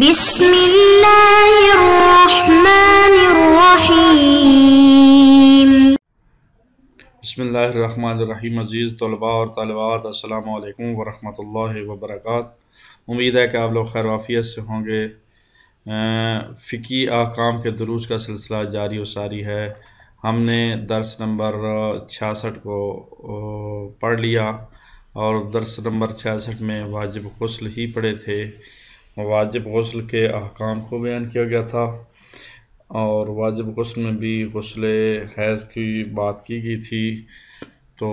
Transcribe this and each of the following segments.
بسم اللہ الرحمن الرحیم۔ بسم اللہ الرحمن الرحیم۔ عزیز طلباء اور طالبات، السلام علیکم ورحمۃ اللہ وبرکاتہ۔ امید ہے کہ آپ لوگ خیر وافیت سے ہوں گے۔ فقہی احکام کے دروس کا سلسلہ جاری و ساری ہے۔ ہم نے درس نمبر 66 کو پڑھ لیا اور درس نمبر 66 میں واجب غسل ہی پڑھے تھے۔ واجب غسل کے احکام کو بیان کیا گیا تھا اور واجب غسل میں بھی غسل حیض کی بات کی گئی تھی۔ تو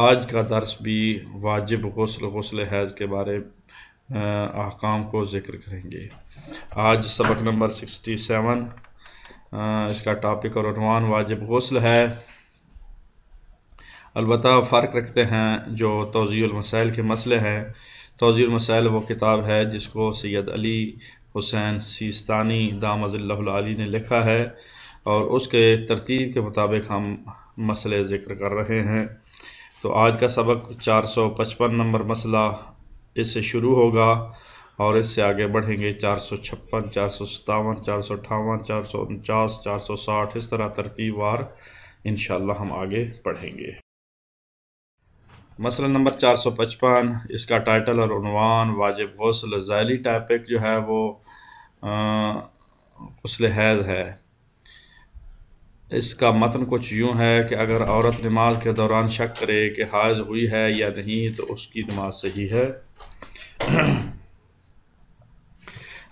آج کا درس بھی واجب غسل حیض کے بارے احکام کو ذکر کریں گے۔ آج سبق نمبر 67، اس کا ٹاپک اور عنوان واجب غسل ہے۔ البتہ فرق رکھتے ہیں جو توضیح المسائل کے مسئلے ہیں۔ توضیح المسائل وہ کتاب ہے جس کو سید علی حسین سیستانی دامت اللہ العالی نے لکھا ہے اور اس کے ترتیب کے مطابق ہم مسئلے ذکر کر رہے ہیں۔ تو آج کا سبق 455 نمبر مسئلہ اس سے شروع ہوگا اور اس سے آگے بڑھیں گے 456، 457، 458، 449، 460، اس طرح ترتیب وار انشاءاللہ ہم آگے پڑھیں گے۔ مسئلہ نمبر 455، اس کا ٹائٹل اور عنوان واجب غسل۔ ذیلی ٹاپک جو ہے وہ غسل حیض ہے۔ اس کا متن کچھ یوں ہے کہ اگر عورت نماز کے دوران شک کرے کہ حائض ہوئی ہے یا نہیں تو اس کی نماز صحیح ہے،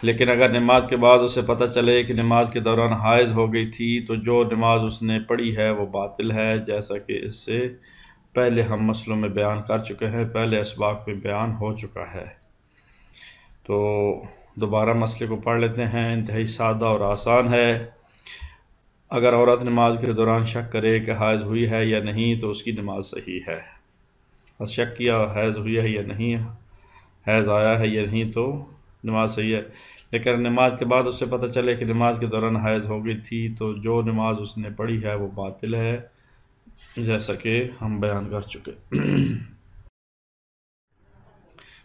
لیکن اگر نماز کے بعد اسے پتہ چلے کہ نماز کے دوران حائض ہو گئی تھی تو جو نماز اس نے پڑھی ہے وہ باطل ہے، جیسا کہ اس سے پہلے ہم مسئلوں میں بیان کر چکے ہیں، پہلے اسباق میں بیان ہو چکا ہے۔ تو دوبارہ مسئلے کو پڑھ لیتے ہیں، انتہائی سادہ اور آسان ہے۔ اگر عورت نماز کے دوران شک کرے کہ حائض ہوئی ہے یا نہیں تو اس کی نماز صحیح ہے۔ بس شک کیا حائض ہوئی ہے یا نہیں، حائض آیا ہے یا نہیں تو نماز صحیح ہے، لیکن نماز کے بعد اسے پتہ چلے کہ نماز کے دوران حائض ہو گئی تھی تو جو نماز اس نے پڑھی ہے وہ باطل ہے، جیسا کہ ہم بیان کر چکے۔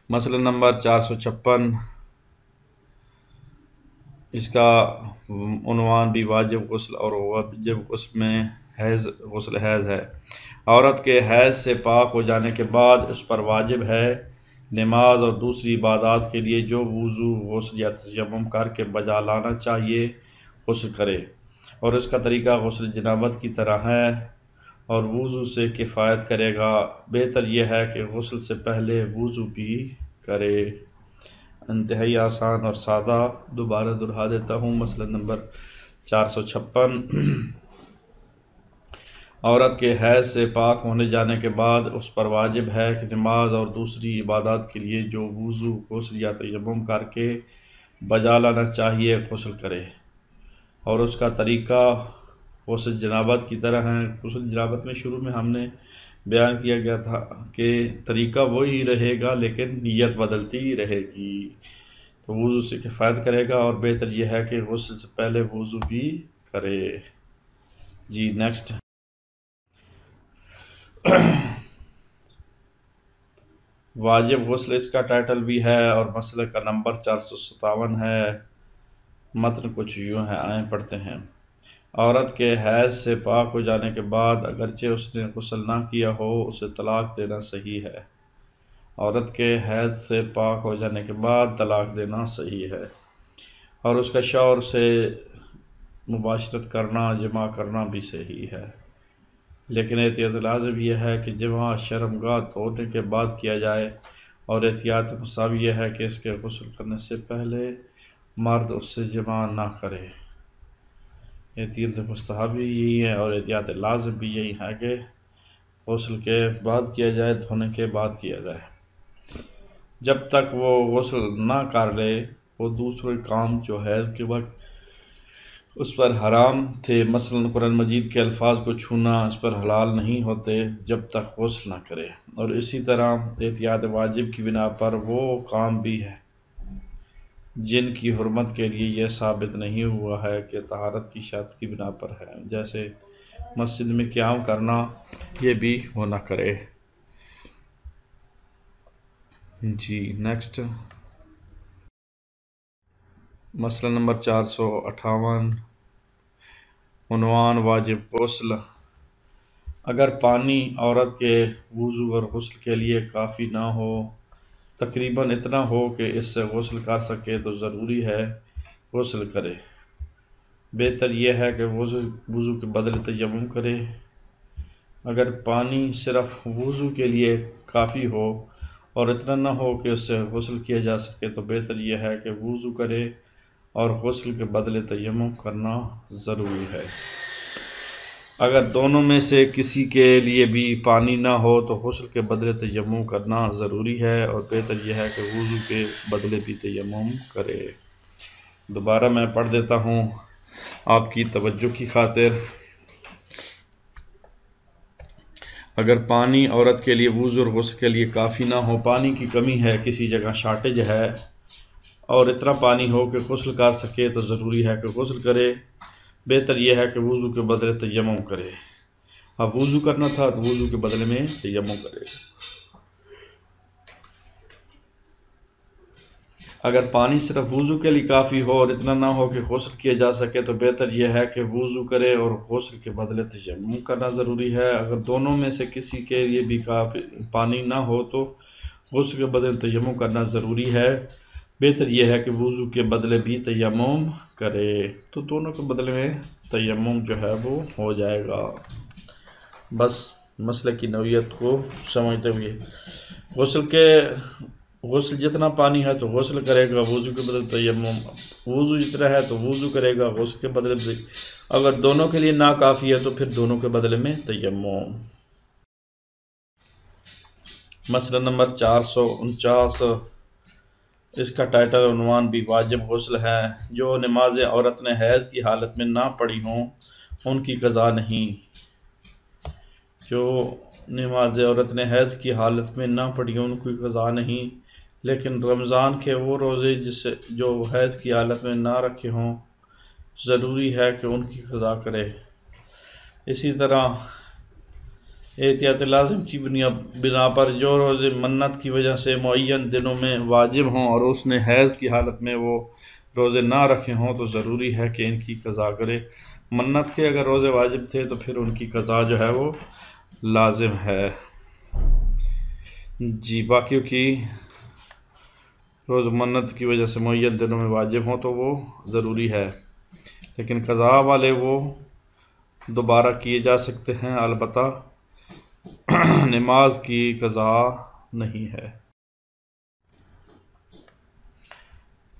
مسئلہ نمبر 456، اس کا عنوان بھی واجب غسل اور واجب غسل میں غسل حیض ہے۔ عورت کے حیض سے پاک ہو جانے کے بعد اس پر واجب ہے نماز اور دوسری عبادات کے لیے جو وضو، غسل یا تیمم کر کے بجا لانا چاہیے غسل کرے، اور اس کا طریقہ غسل جنابت کی طرح ہے اور وضو سے کفایت کرے گا۔ بہتر یہ ہے کہ غسل سے پہلے وضو بھی کرے۔ انتہائی آسان اور سادہ، دوبارہ دہرا دیتا ہوں۔ مسئلہ نمبر 456، عورت کے حیض سے پاک ہونے جانے کے بعد اس پر واجب ہے کہ نماز اور دوسری عبادات کے لیے جو وضو، غسل یا تیمم کر کے بجا لانا چاہیے غسل کرے، اور اس کا طریقہ غسل جنابت کی طرح ہے۔ غسل جنابت میں شروع میں ہم نے بیان کیا گیا تھا کہ طریقہ وہی رہے گا لیکن نیت بدلتی رہے گی۔ تو وضو سے کفایت کرے گا اور بہتر یہ ہے کہ غسل سے پہلے وضو بھی کرے۔ جی نیکسٹ۔ واجب غسل اس کا ٹائٹل بھی ہے اور مسئلہ کا نمبر 457 ہے۔ متن کچھ یوں ہے، آئیں پڑھتے ہیں۔ عورت کے حیض سے پاک ہو جانے کے بعد اگرچہ اس نے غسل نہ کیا ہو اسے طلاق دینا صحیح ہے۔ عورت کے حیض سے پاک ہو جانے کے بعد طلاق دینا صحیح ہے، اور اس کا شوہر سے مباشرت کرنا، جماع کرنا بھی صحیح ہے، لیکن احتیاط لازم یہ ہے کہ جماع شرمگاہ دھونے کے بعد کیا جائے، اور احتیاط مساوی یہ ہے کہ اس کے غسل کرنے سے پہلے مرد اس سے جماع نہ کرے۔ احتیاط مستحب بھی یہی ہے اور احتیاط لازم بھی یہی ہے کہ غسل کے بعد کیا جائے، دھونے کے بعد کیا جائے۔ جب تک وہ غسل نہ کر لے وہ دوسرے کام جو حیض کے وقت اس پر حرام تھے، مثلا قرآن مجید کے الفاظ کو چھونا، اس پر حلال نہیں ہوتے جب تک غسل نہ کرے، اور اسی طرح احتیاط واجب کی بنا پر وہ کام بھی ہے جن کی حرمت کے لیے یہ ثابت نہیں ہوا ہے کہ طہارت کی شرط کی بنا پر ہے، جیسے مسجد میں قیام کرنا، یہ بھی وہ نہ کرے۔ جی نیکسٹ۔ مسئلہ نمبر 458 عنوان واجب غسل۔ اگر پانی عورت کے وضو اور غسل کے لیے کافی نہ ہو، تقریباً اتنا ہو کہ اس سے غسل کر سکے تو ضروری ہے غسل کرے۔ بہتر یہ ہے کہ وضو کے بدلے تیمم کرے۔ اگر پانی صرف وضو کے لیے کافی ہو اور اتنا نہ ہو کہ اس سے غسل کیا جا سکے تو بہتر یہ ہے کہ وضو کرے اور غسل کے بدلے تیمم کرنا ضروری ہے۔ اگر دونوں میں سے کسی کے لیے بھی پانی نہ ہو تو غسل کے بدلے تیمم کرنا ضروری ہے اور بہتر یہ ہے کہ وضو کے بدلے بھی تیمم کرے۔ دوبارہ میں پڑھ دیتا ہوں آپ کی توجہ کی خاطر۔ اگر پانی عورت کے لیے وضو اور غسل کے لیے کافی نہ ہو، پانی کی کمی ہے، کسی جگہ شارٹیج ہے اور اتنا پانی ہو کہ غسل کر سکے تو ضروری ہے کہ غسل کرے۔ بہتر یہ ہے کہ وضو کے بدلے تیمم کرے۔ اب وضو کرنا تھا تو وضو کے بدلے میں تیمم کرے۔ اگر پانی صرف وضو کے لیے کافی ہو اور اتنا نہ ہو کہ غسل کیا جا سکے تو بہتر یہ ہے کہ وضو کرے اور غسل کے بدلے تیمم کرنا ضروری ہے۔ اگر دونوں میں سے کسی کے لیے بھی پانی نہ ہو تو غسل کے بدلے تیمم کرنا ضروری ہے۔ بہتر یہ ہے کہ وضو کے بدلے بھی تیمم کرے۔ تو دونوں کے بدلے میں تیمم جو ہے وہ ہو جائے گا۔ بس مسئلے کی نوعیت کو سمجھتے ہوئے غسل جتنا پانی ہے تو غسل کرے گا، وضو کے بدلے تیمم، وضو جتنا ہے تو وضو کرے گا، غسل کے بدلے اگر دونوں کے لیے ناکافی ہے تو پھر دونوں کے بدلے میں تیمم۔ مسئلہ نمبر 449 اس کا ٹائٹل عنوان بھی واجب غسل ہے۔ جو نمازیں عورت نے حیض کی حالت میں نہ پڑھی ہوں ان کی قضا نہیں۔ جو نمازیں عورت نے حیض کی حالت میں نہ پڑھی ہوں ان کی قضا نہیں، لیکن رمضان کے وہ روزے جو حیض کی حالت میں نہ رکھے ہوں ضروری ہے کہ ان کی قضا کرے۔ اسی طرح احتیاط لازم کی بنا پر جو روزے منت کی وجہ سے معین دنوں میں واجب ہوں اور اس نے حیض کی حالت میں وہ روزے نہ رکھے ہوں تو ضروری ہے کہ ان کی قضا کرے۔ منت کے اگر روزے واجب تھے تو پھر ان کی قضا جو ہے وہ لازم ہے۔ باقیوں کی روز منت کی وجہ سے معین دنوں میں واجب ہوں تو وہ ضروری ہے، لیکن قضا والے وہ دوبارہ کیے جا سکتے ہیں، البتہ نماز کی قضا نہیں ہے۔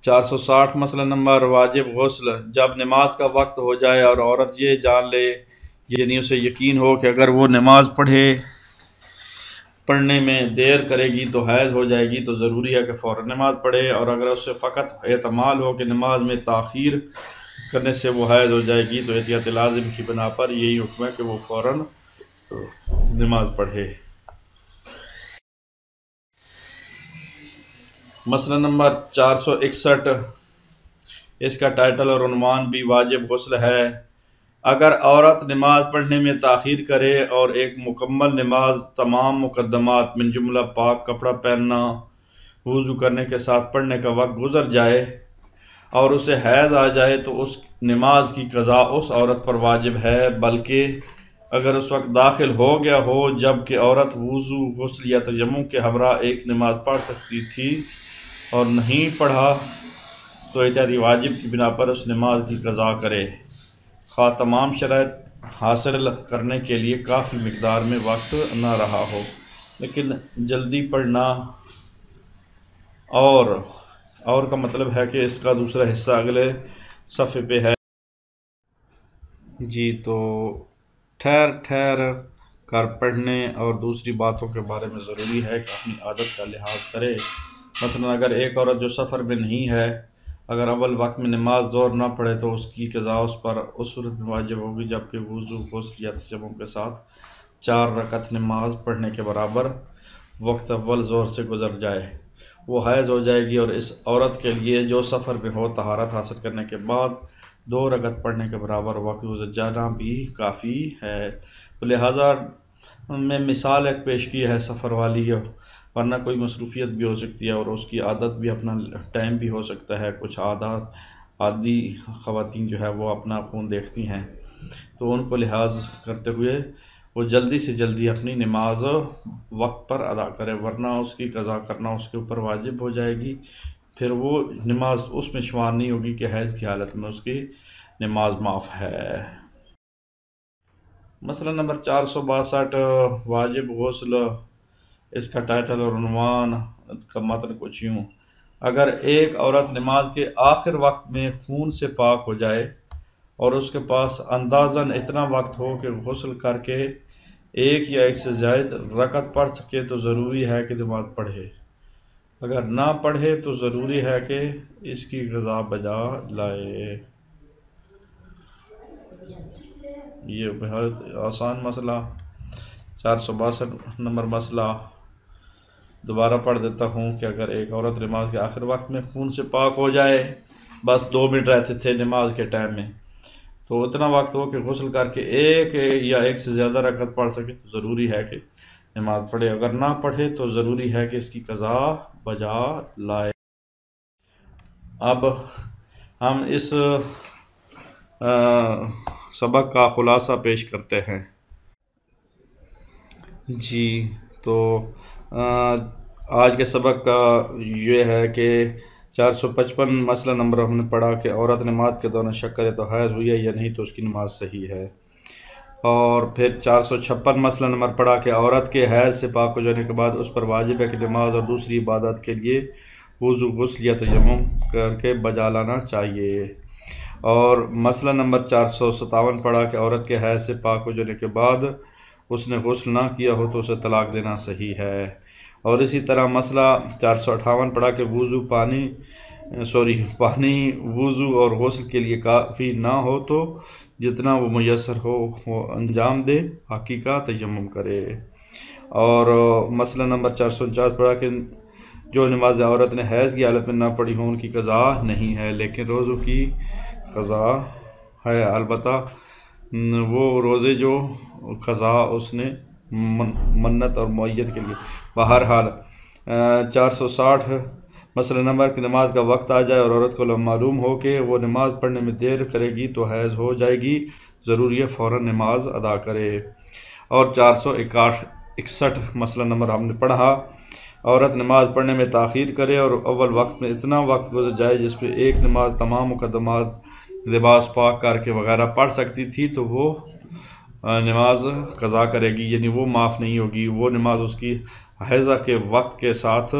460 مسئلہ نمبر واجب غسل۔ جب نماز کا وقت ہو جائے اور عورت یہ جان لے یعنی اسے یقین ہو کہ اگر وہ نماز پڑھنے میں دیر کرے گی تو حیض ہو جائے گی تو ضروری ہے کہ فوراً نماز پڑھے، اور اگر اسے فقط احتمال ہو کہ نماز میں تاخیر کرنے سے وہ حیض ہو جائے گی تو احتیاط لازم کی بنا پر یہی حکم ہے کہ وہ فوراً نماز پڑھے۔ مسئلہ نمبر 461 اس کا ٹائٹل اور عنوان بھی واجب غسل ہے۔ اگر عورت نماز پڑھنے میں تاخیر کرے اور ایک مکمل نماز تمام مقدمات من جملہ پاک کپڑا پہننا، وضو کرنے کے ساتھ پڑھنے کا وقت گزر جائے اور اسے حیض آ جائے تو اس نماز کی قضا اس عورت پر واجب ہے، بلکہ اگر اس وقت داخل ہو گیا ہو جب کہ عورت وضو، غسل یا تیمم کے ہمراہ ایک نماز پڑھ سکتی تھی اور نہیں پڑھا تو احتیاطی واجب کی بنا پر اس نماز کی قضا کرے، خواہ تمام شرائط حاصل کرنے کے لیے کافی مقدار میں وقت نہ رہا ہو۔ لیکن جلدی پڑھنا اور کا مطلب ہے کہ اس کا دوسرا حصہ اگلے صفحے پہ ہے۔ تو ٹھہر کر پڑھنے اور دوسری باتوں کے بارے میں ضروری ہے کہ اپنی عادت کا لحاظ کرے۔ مثلا اگر ایک عورت جو سفر میں نہیں ہے اگر اول وقت میں نماز ظہر نہ پڑھے تو اس کی قضا اس پر اس صورت میں واجب ہوگی جبکہ وضو، غسل یا تیمم کے ساتھ 4 رکعت نماز پڑھنے کے برابر وقت اول ظہر سے گزر جائے، وہ حیض ہو جائے گی، اور اس عورت کے لیے جو سفر میں ہو طہارت حاصل کرنے کے بعد 2 رکعت پڑھنے کے برابر وقت گزر جانا بھی کافی ہے۔ لہٰذا میں مثال ایک پیش کی ہے سفر والی، ورنہ کوئی مصروفیت بھی ہو سکتی ہے اور اس کی عادت بھی اپنا ٹائم بھی ہو سکتا ہے، کچھ عادات عادی خواتین جو ہے وہ اپنا خون دیکھتی ہیں، تو ان کو لحاظ کرتے ہوئے وہ جلدی سے جلدی اپنی نماز وقت پر ادا کرے، ورنہ اس کی قضا کرنا اس کے اوپر واجب ہو جائے گی، پھر وہ نماز اس میں شمار نہیں ہوگی کہ حیض کی حالت میں اس کی نماز معاف ہے۔ مسئلہ نمبر 462، واجب غسل۔ اس کا ٹائٹل اور عنوان کا متن کچھ یوں: اگر ایک عورت نماز کے آخر وقت میں خون سے پاک ہو جائے اور اس کے پاس اندازاً اتنا وقت ہو کہ غسل کر کے ایک یا ایک سے زائد رکعت پڑھ سکے تو ضروری ہے کہ نماز پڑھے، اگر نہ پڑھے تو ضروری ہے کہ اس کی قضا بجا لائے۔ یہ بہت آسان مسئلہ۔ 462 نمبر مسئلہ دوبارہ پڑھ دیتا ہوں کہ اگر ایک عورت نماز کے آخر وقت میں خون سے پاک ہو جائے، بس 2 منٹ رہتے تھے نماز کے ٹائم میں، تو اتنا وقت ہو کہ غسل کر کے ایک یا ایک سے زیادہ رکعت پڑھ سکے تو ضروری ہے کہ نماز پڑھے، اگر نہ پڑھے تو ضروری ہے کہ اس کی قضا بجا لائے۔ اب ہم اس سبق کا خلاصہ پیش کرتے ہیں۔ جی، تو آج کے سبق کا یہ ہے کہ 455 مسئلہ نمبر ہم نے پڑھا کہ عورت نماز کے دوران شک کرے تو حیض ہوئی ہے یا نہیں تو اس کی نماز صحیح ہے، اور پھر 456 مسئلہ نمبر پڑھا کہ عورت کے حیض سے پاک ہو جانے کے بعد اس پر واجب ہے کہ نماز اور دوسری عبادت کے لیے وضو، غسل یا تیمم کر کے بجا لانا چاہیے، اور مسئلہ نمبر 457 پڑھا کہ عورت کے حیض سے پاک ہو جانے کے بعد اس نے غسل نہ کیا ہو تو اسے طلاق دینا صحیح ہے، اور اسی طرح مسئلہ 458 پڑھا کہ پانی وضو اور غسل کے لیے کافی نہ ہو تو جتنا وہ میسر ہو وہ انجام دے، باقی کا تیمم کرے، اور مسئلہ نمبر 449 پڑھا کہ جو نماز عورت نے حیض کی حالت میں نہ پڑھی ہو ان کی قضا نہیں ہے لیکن روزوں کی قضا ہے، البتہ وہ روزے جو قضا اس نے منت اور معین کے لیے۔ بہرحال 460 مسئلہ نمبر کی نماز کا وقت آ جائے اور عورت کو معلوم ہو کہ وہ نماز پڑھنے میں دیر کرے گی تو حیض ہو جائے گی، ضروری ہے فوراً نماز ادا کرے، اور 461 مسئلہ نمبر ہم نے پڑھا عورت نماز پڑھنے میں تاخیر کرے اور اول وقت میں اتنا وقت گزر جائے جس میں ایک نماز تمام مقدمات لباس پاک کر کے وغیرہ پڑھ سکتی تھی تو وہ نماز قضا کرے گی، یعنی وہ معاف نہیں ہوگی، وہ نماز اس کی حیضہ کے وقت کے ساتھ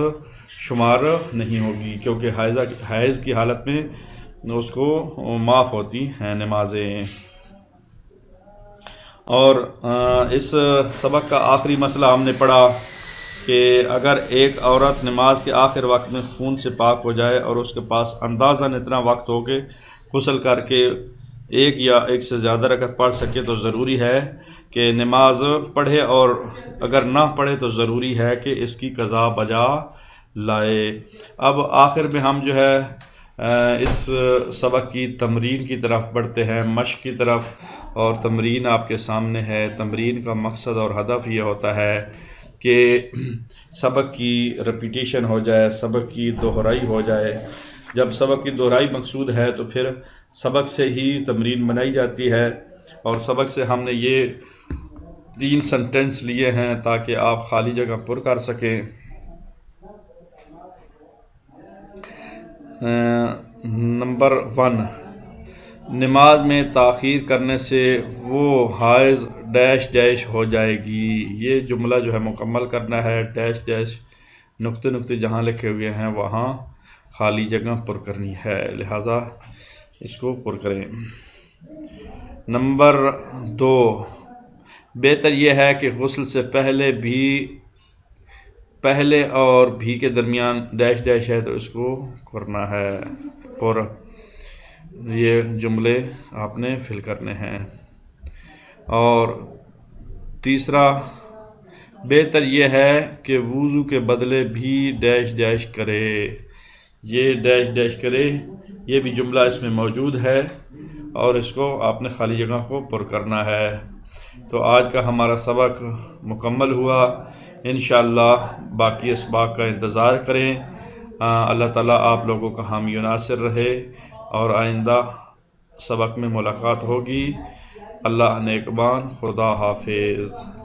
شمار نہیں ہوگی کیونکہ حیض کی حالت میں اس کو معاف ہوتی ہیں نمازیں۔ اور اس سبق کا آخری مسئلہ ہم نے پڑھا کہ اگر ایک عورت نماز کے آخر وقت میں خون سے پاک ہو جائے اور اس کے پاس اندازاً اتنا وقت ہو کہ غسل کر کے ایک یا ایک سے زیادہ رکعت پڑھ سکے تو ضروری ہے کہ نماز پڑھے، اور اگر نہ پڑھے تو ضروری ہے کہ اس کی قضا بجا لائے۔ اب آخر میں ہم جو ہے اس سبق کی تمرین کی طرف بڑھتے ہیں، مشق کی طرف، اور تمرین آپ کے سامنے ہے۔ تمرین کا مقصد اور ہدف یہ ہوتا ہے کہ سبق کی ریپیٹیشن ہو جائے، سبق کی دہرائی ہو جائے۔ جب سبق کی دہرائی مقصود ہے تو پھر سبق سے ہی تمرین بنائی جاتی ہے، اور سبق سے ہم نے یہ 3 سنٹنس لیے ہیں تاکہ آپ خالی جگہ پر کر سکیں۔ نمبر 1، نماز میں تاخیر کرنے سے وہ حائض ڈیش ڈیش ہو جائے گی۔ یہ جملہ جو ہے مکمل کرنا ہے، ڈیش ڈیش نقطے نقطے جہاں لکھے ہوئے ہیں وہاں خالی جگہ پر کرنی ہے، لہذا اس کو پر کریں۔ نمبر 2، بہتر یہ ہے کہ غسل سے پہلے اور بھی کے درمیان ڈیش ڈیش ہے تو اس کو کرنا ہے پر، یہ جملے آپ نے فل کرنے ہیں۔ اور تیسرا، بہتر یہ ہے کہ وضو کے بدلے بھی ڈیش ڈیش کرے، یہ ڈیش ڈیش کرے، یہ بھی جملہ اس میں موجود ہے اور اس کو آپ نے خالی جگہ کو پر کرنا ہے۔ تو آج کا ہمارا سبق مکمل ہوا، انشاءاللہ باقی اسباق کا انتظار کریں۔ اللہ تعالیٰ آپ لوگوں کا حامی و ناصر رہے، اور آئندہ سبق میں ملاقات ہوگی۔ اللہ نگہبان، خدا حافظ۔